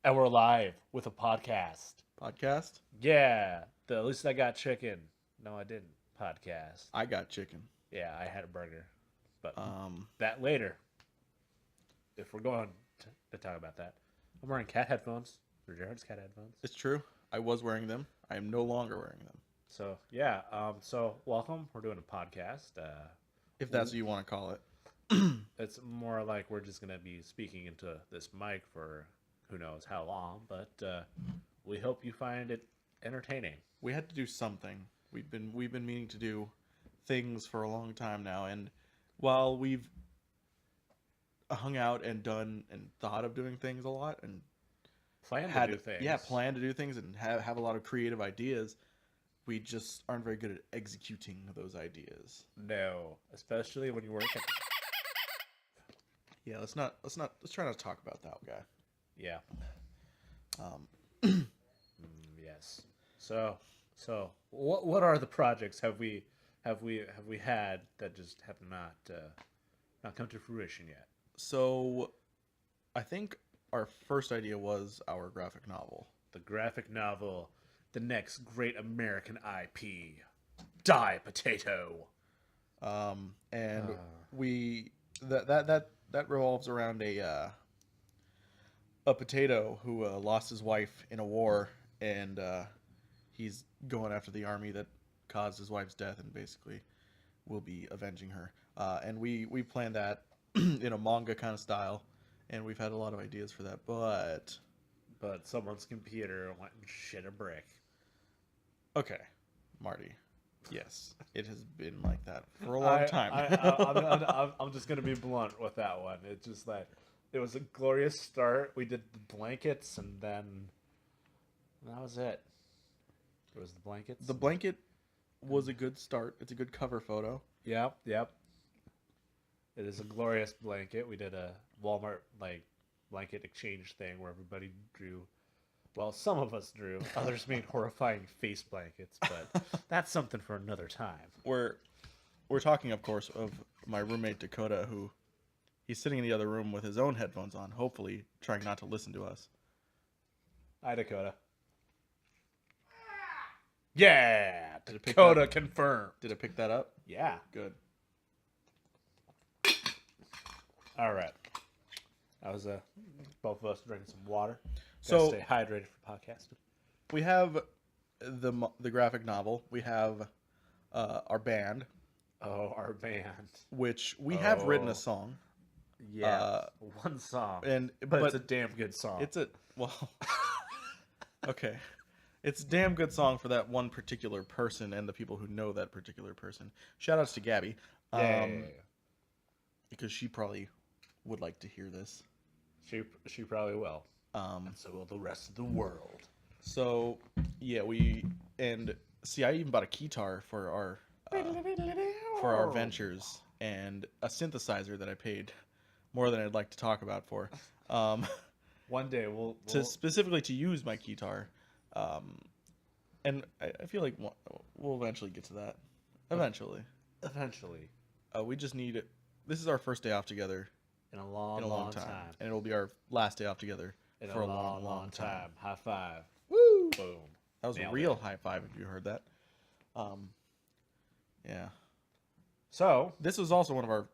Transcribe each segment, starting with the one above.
And we're live with a podcast. Podcast? Yeah, the At least I got chicken. No, I didn't. Podcast. I got chicken. Yeah, I had a burger. But Um, that later, if we're going to talk about that. I'm wearing cat headphones. They're Jared's cat headphones. it's true. I was wearing them. I am no longer wearing them. So, yeah. So, welcome. We're doing a podcast. If that's what you want to call it. It's more like we're just going to be speaking into this mic for who knows how long. But we hope you find it entertaining. We had to do something. We've been meaning to do things for a long time now, and while we've hung out and done and thought of doing things a lot and Plan to had do things. plan to do things and have a lot of creative ideas, we just aren't very good at executing those ideas. No, especially when you work at. Yeah, let's try not to talk about that guy. Yeah. Um, Yes. So what are the projects have we had that just have not come to fruition yet? so I think our first idea was our graphic novel. The graphic novel, the next great American IP, Die Potato. And Uh. we that revolves around a potato who lost his wife in a war, and he's going after the army that caused his wife's death, and basically will be avenging her. And we planned that in a manga kind of style, and we've had a lot of ideas for that. But someone's computer went and shit a brick. Okay, Marty. Yes, it has been like that for a long time. I'm just gonna be blunt with that one. It's just like it was a glorious start. We did the blankets, and then that was it. There was the blankets. The blanket was a good start. It's a good cover photo. Yep. It is a glorious blanket. We did a Walmart blanket exchange thing where everybody drew. Well, some of us drew. Others made horrifying face blankets, but that's something for another time. We're talking, of course, of my roommate Dakota, who he's sitting in the other room with his own headphones on, hopefully trying not to listen to us. Hi, Dakota. Yeah, Did it pick Dakota that- confirmed. Did it pick that up? Yeah. Good. All right. That was both of us drinking some water. So- Gotta stay hydrated for podcasting. We have the graphic novel. We have our band, Oh, our band. which we have written Oh. a song, Yeah, one song, and but it's a damn good song. it's a well. Okay, it's a damn good song for that one particular person and the people who know that particular person. Shout outs to Gabby, Yeah. because she probably would like to hear this. She probably will. Um, And so will the rest of the world. So yeah, and see, I even bought a keytar for our ventures, and a synthesizer that I paid more than I'd like to talk about for, One day we'll to specifically to use my keytar, and I feel like we'll eventually get to that. Eventually, eventually we just need. This is our first day off together in a long, in a long time, and it'll be our last day off together in for a long time. High five. Woo! Boom. That was a Nailed real it. high five if you heard that. Yeah. So This was also one of our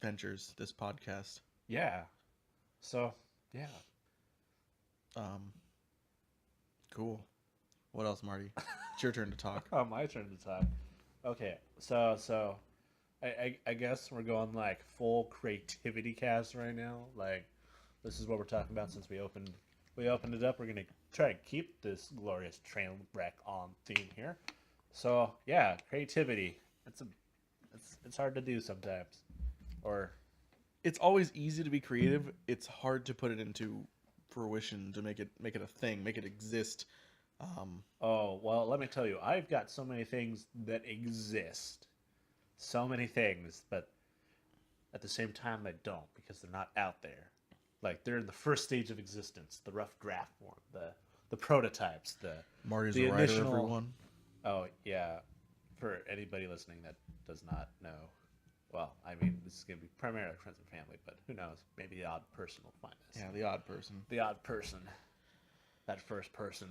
ventures, this podcast. yeah. So yeah. Cool. What else, Marty? It's your turn to talk. Oh, my turn to talk. Okay, so I guess we're going like full creativity cast right now. Like this is what we're talking about since we opened it up. We're gonna try to keep this glorious train wreck on theme here. So yeah, creativity. It's hard to do sometimes. Or It's always easy to be creative. It's hard to put it into fruition, to make it a thing, make it exist. oh well, let me tell you, I've got so many things that exist. So many things, but at the same time they don't because they're not out there. Like they're in the first stage of existence, the rough draft form, the prototypes, Marty's the a writer, initial- everyone. oh yeah, for anybody listening that does not know. Well, I mean, this is going to be primarily friends and family, but who knows? Maybe the odd person will find this. Yeah, the odd person. The odd person. that first person.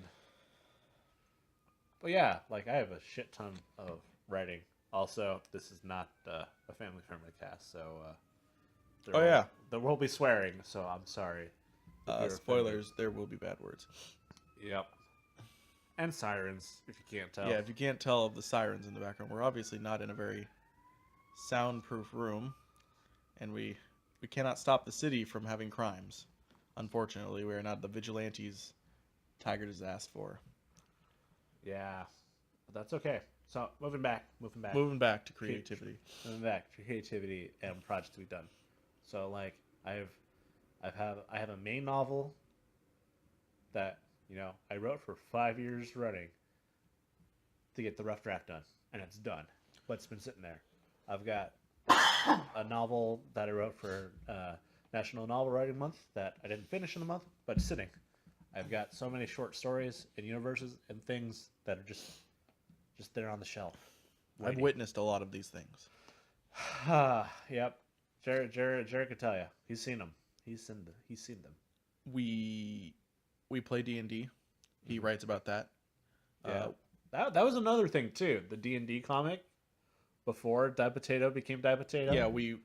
But yeah, like I have a shit ton of writing. Also, this is not a family friendly cast, so Oh yeah. there will be swearing. So I'm sorry. if you're offended. Spoilers. There will be bad words. Yep. And sirens, if you can't tell. Yeah, if you can't tell of the sirens in the background, we're obviously not in a very soundproof room, and we cannot stop the city from having crimes. Unfortunately, we are not the vigilantes Tiger has asked for. Yeah, but that's okay. So moving back. Moving back to creativity. Moving back to creativity and projects we've done. So like I have a main novel that I wrote for 5 years running to get the rough draft done, and it's done. But it's been sitting there. I've got a novel that I wrote for National Novel Writing Month that I didn't finish in the month, but it's sitting. I've got so many short stories and universes and things that are just there on the shelf. I've witnessed a lot of these things. Yep. Jared could tell you. He's seen them. He's seen them. We play D&D. He writes about that. Yeah. That was another thing too. The D&D comic before Die Potato became Die Potato. Yeah, we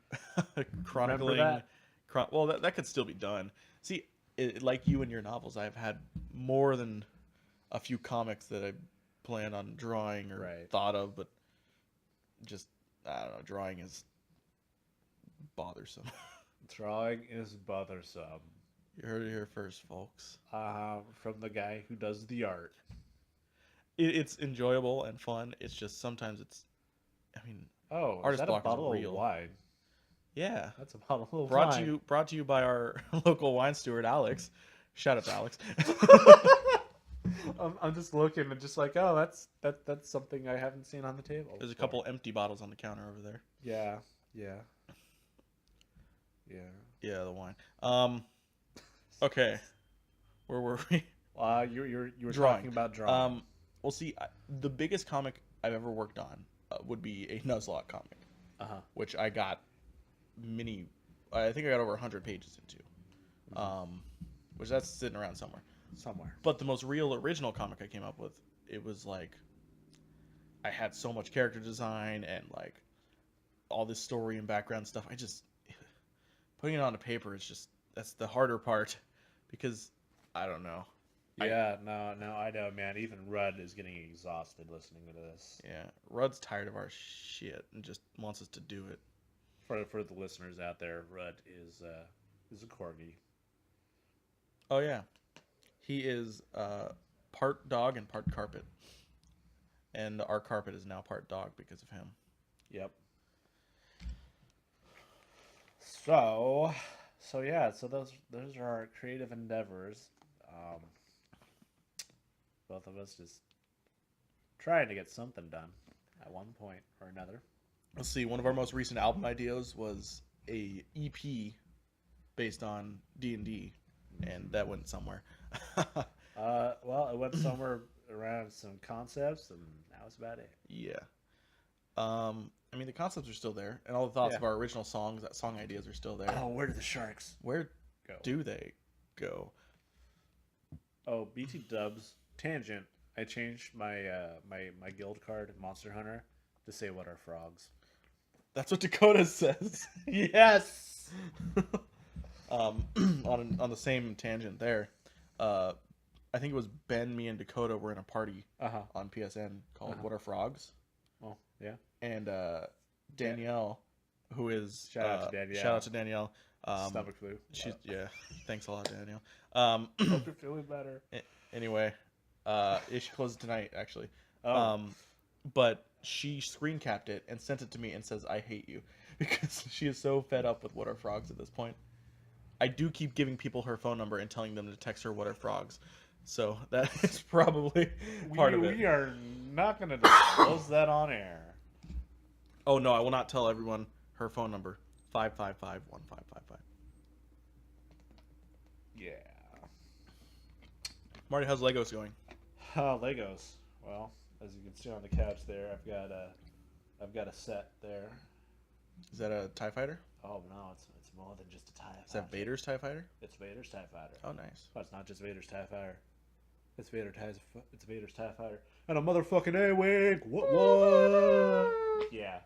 chronicling. That could still be done. See, like you and your novels, I've had more than a few comics that I plan on drawing or thought of, but just I don't know. Drawing is bothersome. Drawing is bothersome. You heard it here first, folks. From the guy who does the art. It's enjoyable and fun. It's just sometimes it's. I mean, artist block is real. Of wine? Yeah, that's a bottle of wine. Brought to you by our local wine steward, Alex. Shout out to Alex. I'm just looking and just like, oh, that's something I haven't seen on the table. There's a couple empty bottles on the counter over there. Yeah. Yeah, the wine. Okay, where were we? You were talking about drawing. Well, see, the biggest comic I've ever worked on would be a Nuzlocke comic, which I got I think I got over 100 pages into, which that's sitting around somewhere. But the most real original comic I came up with, it was like, I had so much character design and like all this story and background stuff. Putting it on a paper is just, that's the harder part because I don't know. Yeah, no, I know, man. Even Rudd is getting exhausted listening to this. Yeah, Rudd's tired of our shit and just wants us to do it. For the listeners out there, Rudd is a corgi. Oh yeah, he is part dog and part carpet, and our carpet is now part dog because of him. Yep. So yeah, so those are our creative endeavors. Both of us just trying to get something done at one point or another. Let's see. One of our most recent album ideas was a EP based on D&D, and that went somewhere. Well, it went somewhere around some concepts, and that was about it. Yeah. I mean, the concepts are still there, and all the thoughts of our original songs, song ideas are still there. Oh, where do the sharks Where go? Do they go? Oh, BT Dubs tangent. I changed my my guild card, Monster Hunter, to say "What are frogs?" That's what Dakota says. Yes. On the same tangent there, I think it was Ben, me, and Dakota were in a party on PSN called "What Are Frogs?" Oh yeah. And Danielle, who is shout out to Danielle. Shout out to Danielle. Stomach flu. Thanks a lot, Danielle. Hope you're feeling better. Anyway, she closes tonight actually. Oh. But she screen capped it and sent it to me and says, "I hate you," because she is so fed up with "What Are Frogs" at this point. I do keep giving people her phone number and telling them to text her "What Are Frogs," so that is probably part of it. We are not going to disclose that on air. Oh no, I will not tell everyone her phone number. 555-1555. Yeah. Marty, how's Legos going? Legos. Well, as you can see on the couch there, I've got a set there. Is that a TIE Fighter? Oh no, it's more than just a TIE Fighter. Is that Vader's TIE Fighter? It's Vader's TIE Fighter. Oh, nice. But it's not just Vader's TIE Fighter. It's Vader's TIE fighter and a motherfucking A-wing. What? Yeah,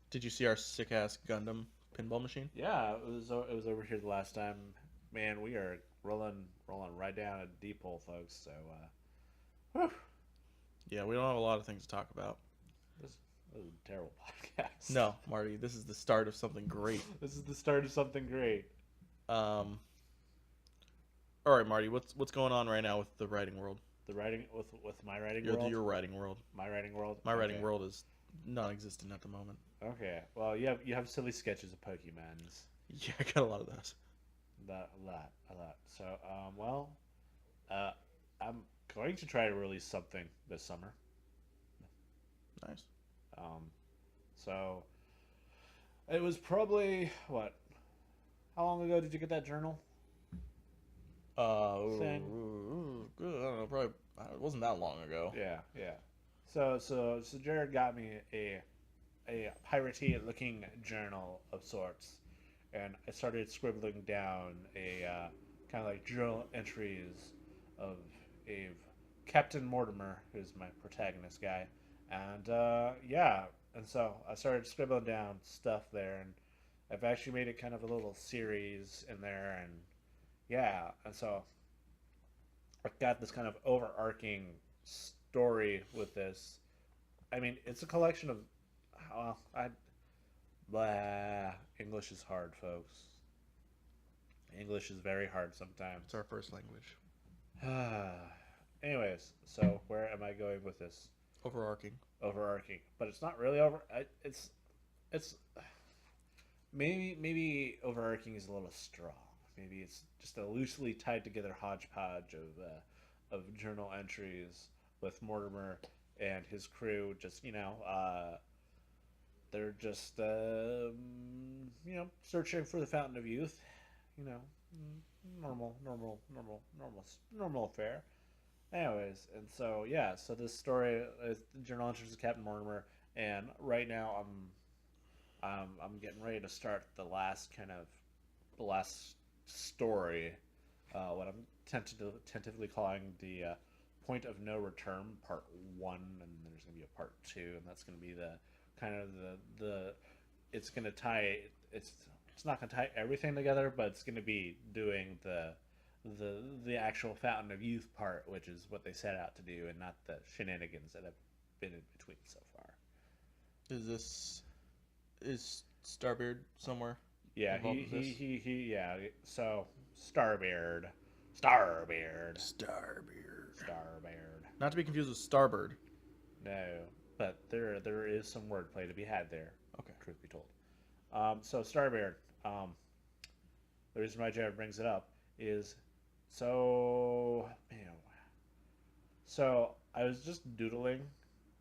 Did you see our sick ass Gundam pinball machine? yeah. It was over here the last time. Man, we are rolling right down a deep hole, folks. So, whew, Yeah, we don't have a lot of things to talk about. this, this is a terrible podcast. No, Marty, this is the start of something great. This is the start of something great. Um, all right, Marty, what's going on right now with the writing world? The writing with my writing world. Your writing world. My writing world. My Okay. writing world is non-existent at the moment. Okay. Well, you have silly sketches of Pokemons. Yeah, I got a lot of those. A lot. So, well, uh, I'm going to try to release something this summer. Nice. Um, so it was probably what? How long ago did you get that journal? Thing. I don't know. Probably it wasn't that long ago. Yeah, yeah. So Jared got me a piratey looking journal of sorts, and I started scribbling down a kind of like journal entries of a Captain Mortimer, who's my protagonist guy, and yeah, and so I started scribbling down stuff there, and I've actually made it kind of a little series in there, and yeah, and so I've got this kind of overarching story with this. I mean, it's a collection of, well, blah. English is hard, folks. English is very hard sometimes. It's our first language. Anyways, so where am I going with this? Overarching. Overarching, but it's not really over. It's maybe overarching is a little strong. Maybe it's just a loosely tied together hodgepodge of journal entries with Mortimer and his crew. Just they're just searching for the fountain of youth. You know, normal affair. Anyways, and so yeah, so this story is journal entries of Captain Mortimer, and right now I'm getting ready to start the last story, what I'm tentatively calling the point of no return, part one, and there's gonna be a part two, and that's gonna be the kind of the it's gonna tie it's not gonna tie everything together, but it's gonna be doing the actual fountain of youth part, which is what they set out to do, and not the shenanigans that have been in between so far. Is Starbeard somewhere? Yeah, involved with this? yeah. So Starbeard. Not to be confused with Starbird. No, but there is some wordplay to be had there. Okay. Truth be told. So Starbeard. The reason why Jared brings it up is so so I was just doodling.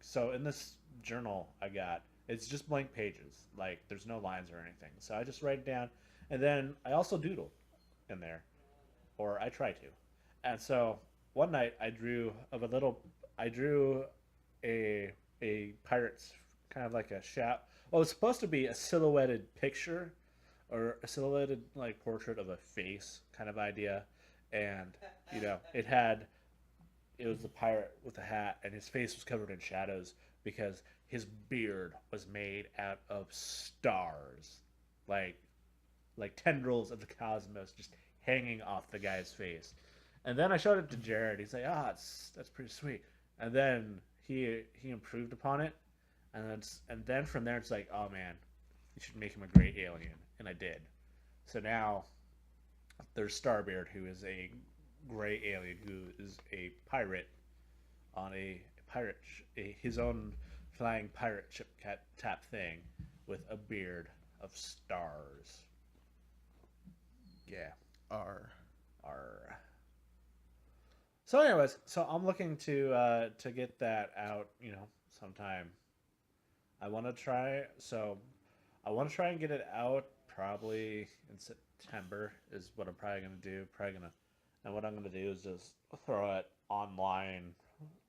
So in this journal I got, it's just blank pages. Like there's no lines or anything. So I just write it down, and then I also doodle in there, or I try to. And so one night I drew a pirate's kind of like a shadow. Well, it's supposed to be a silhouetted picture, or a silhouetted like portrait of a face kind of idea, and it was the pirate with the hat, and his face was covered in shadows because his beard was made out of stars, like tendrils of the cosmos just hanging off the guy's face. And then I showed it to Jared. He's like, that's pretty sweet. And then he improved upon it, and then from there it's like, oh man, you should make him a great alien, and I did. So now there's Starbeard, who is a gray alien who is a pirate on his own flying pirate ship tap thing with a beard of stars. Yeah. R. So, anyways, I'm looking to get that out, sometime. I want to try. I want to try and get it out probably in September is what I'm probably gonna do. And what I'm gonna do is just throw it online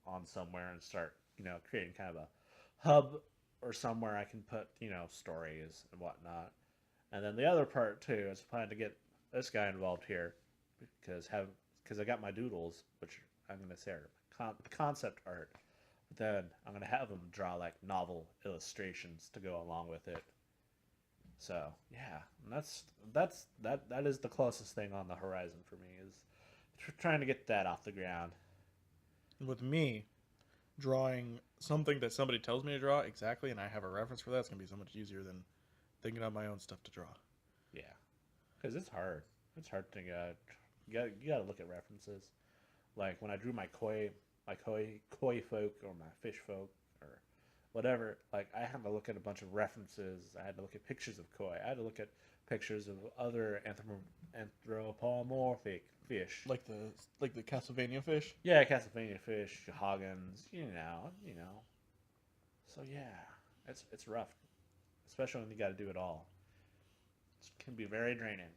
on somewhere and start, creating kind of a hub or somewhere I can put, stories and whatnot. And then the other part too is plan to get this guy involved here because I got my doodles, which I'm gonna say concept art. But then I'm gonna have them draw like novel illustrations to go along with it. So yeah, and that is the closest thing on the horizon for me is trying to get that off the ground. With me, drawing something that somebody tells me to draw exactly, and I have a reference for that, it's gonna be so much easier than thinking of my own stuff to draw. Yeah, because it's hard. It's hard to you gotta look at references. Like when I drew my koi folk or my fish folk or whatever, like I had to look at a bunch of references. I had to look at pictures of koi. I had to look at pictures of other anthropomorphic fish. Like the Castlevania fish. Yeah, Castlevania fish, Hoggins, you know. So yeah, it's rough, especially when you got to do it all. It can be very draining.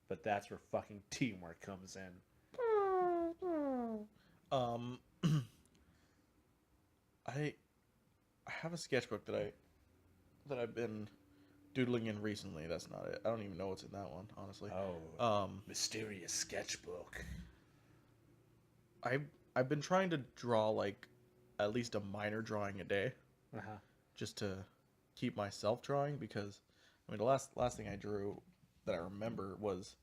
But that's where fucking teamwork comes in. Um, I have a sketchbook that I've been doodling in recently. That's not it. I don't even know what's in that one, honestly. Oh, mysterious sketchbook. I've been trying to draw like at least a minor drawing a day, just to keep myself drawing because I mean the last thing I drew that I remember was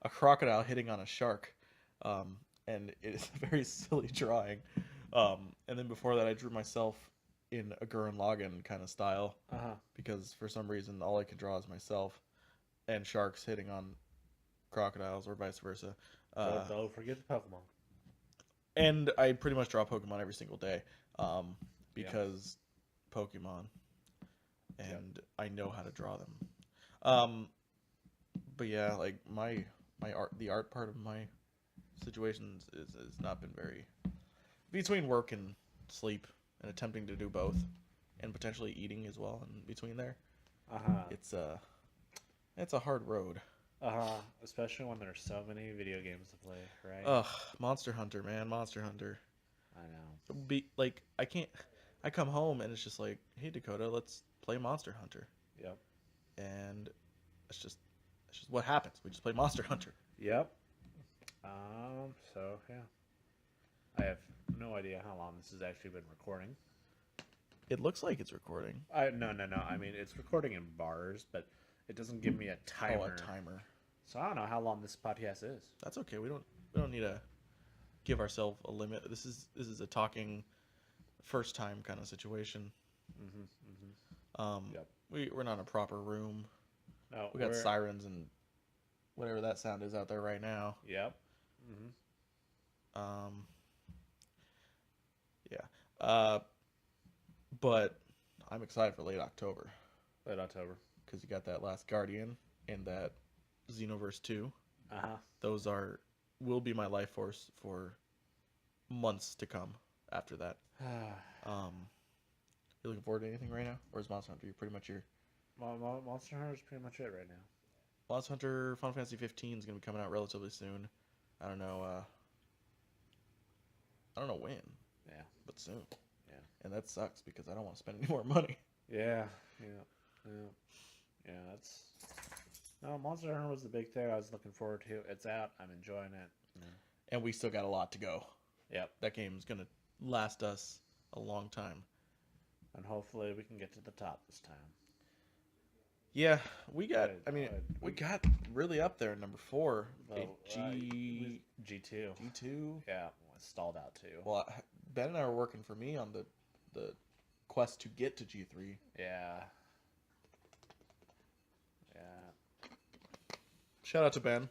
a crocodile hitting on a shark, and it's a very silly drawing. And then before that, I drew myself in a Gurren Lagann kind of style because for some reason all I could draw is myself and sharks hitting on crocodiles or vice versa. Don't forget the Pokemon. And I pretty much draw Pokemon every single day because Pokemon, and I know how to draw them. But yeah, like my the art part of my situations has not been very between work and sleep and attempting to do both and potentially eating as well in between there. It's a hard road. Especially when there's so many video games to play, right? Ugh, Monster Hunter, man, Monster Hunter. I know. Be like I come home and it's just like, hey Dakota, let's play Monster Hunter. Yep. And it's just what happens. We just play Monster Hunter. Yep. So yeah, I have no idea how long this has actually been recording. It looks like it's recording. No. I mean, it's recording in bars, but it doesn't give me a timer. Oh, a timer. So I don't know how long this podcast is. That's okay. We don't need to give ourselves a limit. This is a talking first time kind of situation. Yep. We're not in a proper room. No, we got sirens and whatever that sound is out there right now. Yep. Yeah. But I'm excited for late October. Late October. Because you got that Last Guardian and that Xenoverse 2. Those will be my life force for months to come after that. You looking forward to anything right now? Or is Monster Hunter pretty much your... Monster Hunter is pretty much it right now. Monster Hunter Final Fantasy 15 is going to be coming out relatively soon. I don't know when. Yeah. But soon. Yeah. And that sucks because I don't want to spend any more money. Yeah. That's... No, Monster Hunter was the big thing I was looking forward to. It's out. I'm enjoying it. Yeah. And we still got a lot to go. Yep. That game's going to last us a long time. And hopefully we can get to the top this time. Yeah, we got really up there, number 4. G2. G2? Yeah, stalled out too. Well, Ben and I were working for me on the quest to get to G3. Yeah. Shout out to Ben.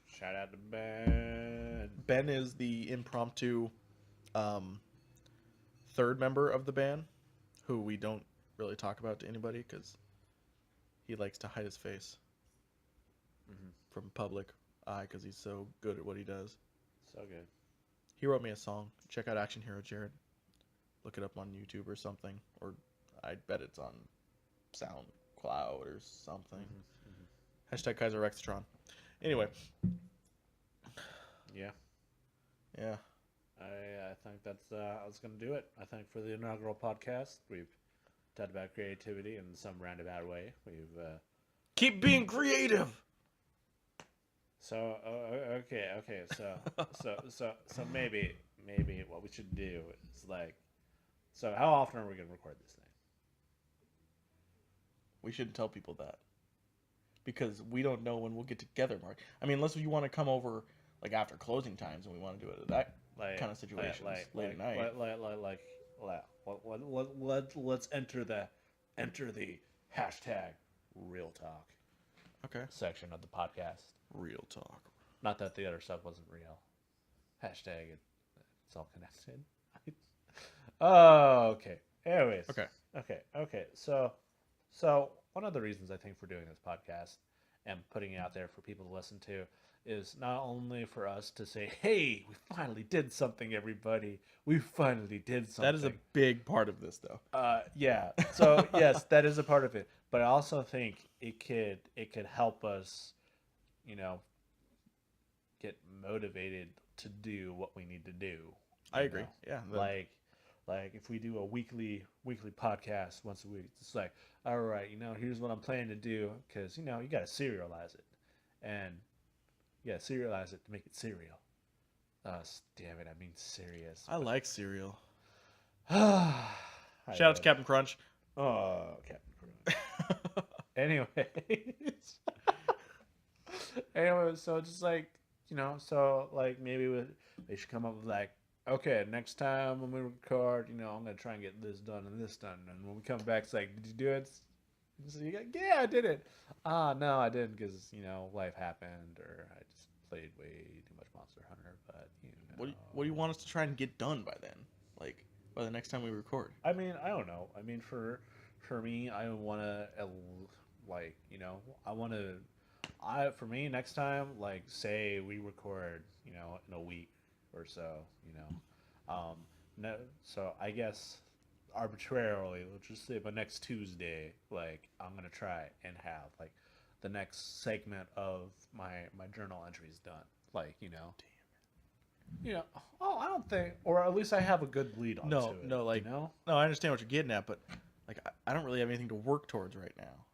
Shout out to Ben. Ben is the impromptu third member of the band, who we don't really talk about to anybody because he likes to hide his face from public eye because he's so good at what he does. So good. He wrote me a song. Check out Action Hero Jared. Look it up on YouTube or something. Or I bet it's on SoundCloud or something. Hashtag Kaiser Rextron. Anyway. Yeah. Yeah. I think that's going to do it. I think for the inaugural podcast, we've talked about creativity in some roundabout way. We've keep being creative. So maybe what we should do is like, so how often are we gonna record this thing? We shouldn't tell people that because we don't know when we'll get together, Mark. I mean, unless you want to come over like after closing times and we want to do it at that kind of situations late at night. Let's enter the hashtag real talk Okay. section of the podcast. Real talk. Not that the other stuff wasn't real. Hashtag it's all connected. Oh, okay. Anyways. Okay. So one of the reasons I think for doing this podcast and putting it out there for people to listen to is not only for us to say, "Hey, we finally did something, everybody. We finally did something." That is a big part of this, though. Yeah. So yes, that is a part of it. But I also think it could help us, get motivated to do what we need to do. I agree. know? Yeah. Like if we do a weekly podcast once a week, it's like, all right, here's what I'm planning to do, because you got to serialize it, and serialize it to make it serial. Damn it, I mean serious. I like cereal. Shout Shout out to Captain Crunch. Oh, Captain Crunch. Anyways. Anyway, so just like, so like maybe they should come up with like, okay, next time when we record, I'm gonna try and get this done and this done, and when we come back, it's like, did you do it? So you like, yeah, I did it. No, I didn't, because life happened, or I just played way too much Monster Hunter. But What do you want us to try and get done by then? Like by the next time we record? I mean, I don't know. I mean, for me, I want to for me next time, like say we record, in a week or so, no, so I guess arbitrarily, let's just say by next Tuesday, like I'm gonna try and have like the next segment of my journal entries done, like oh, I don't think, or at least I have a good lead on to it. No, like no, I understand what you're getting at, but like I don't really have anything to work towards right now.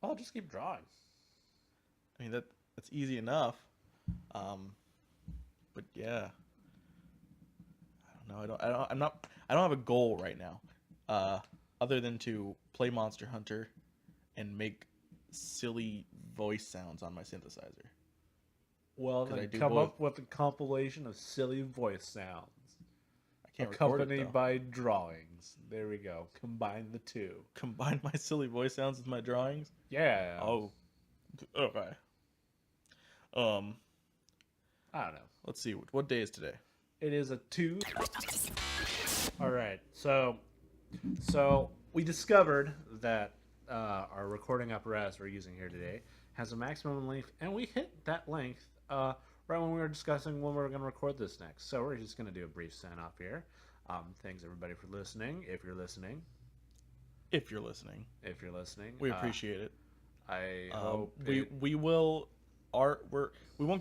I'll just keep drawing. I mean that's easy enough, but yeah, I don't know. I don't have a goal right now, other than to play Monster Hunter and make silly voice sounds on my synthesizer. Well, then come up with a compilation of silly voice sounds. I can't accompanied by drawings. There we go. Combine the two. Combine my silly voice sounds with my drawings? Yeah. Oh, okay. I don't know. Let's see. What day is today? It is a 2. All right. So we discovered that our recording apparatus we're using here today has a maximum length, and we hit that length right when we were discussing when we were going to record this next. So we're just going to do a brief sign off here. Thanks everybody for listening. If you're listening, we appreciate it. I hope we won't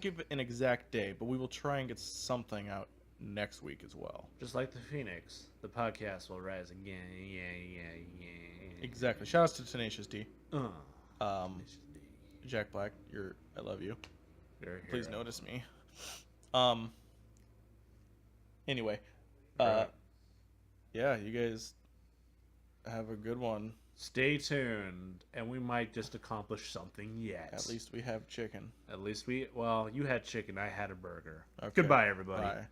give an exact day, but we will try and get something out next week as well. Just like the Phoenix, the podcast will rise again. Yeah. Exactly. Shout out to Tenacious D. Tenacious D. Jack Black, I love you. You're a hero. Please notice me. Anyway, Right. yeah, you guys have a good one. Stay tuned, and we might just accomplish something yet. At least we have chicken. you had chicken, I had a burger. Okay. Goodbye, everybody. Bye.